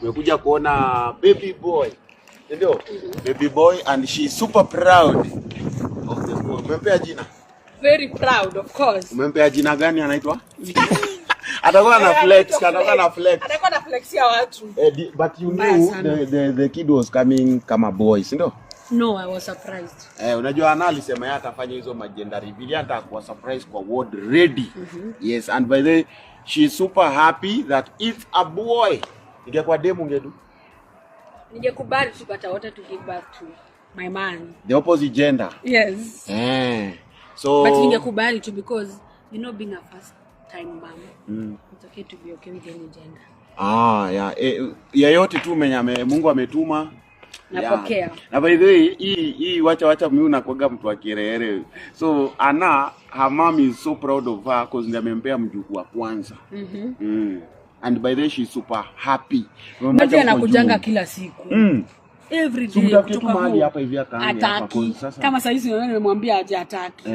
Tumekuja kuona baby boy. Ndio? Baby boy and she is super proud of the boy. Umempea jina? Very proud, of course. Umempea jina gani anaitwa? Atakuwa na flex, atakuwa na flex. Atakuwa na flex ya watu. But you knew the kid was coming kama boy, si ndio? No, I was surprised. Unajua Ana alisema yeye atafanya hizo magender reveal, atakuwa surprise kwa word ready. Yes, and by the way, she is super happy that it's a boy. Ingekuwa demu ungedu? Ningekubali tupata wote to give back to my man. The opposite gender. Yes. So but ningekubali to, because you know being a first time mom. It's okay to be okay with any gender. Yeah. Yeyote tu mwenye Mungu ametuma napokea. Yeah. Na by the way, hii wacha mimi unakuaga mtu wa kirehere. So Ana, her mom is so proud of her because ndiye amempea mjukuu wa kwanza. And by the way, she's super happy. Mmoja anakujanga kila siku. Every day kutoka mahali hapa hivi akaanza hapa sasa. Kama sasa hivi nimemwambia aje ataki.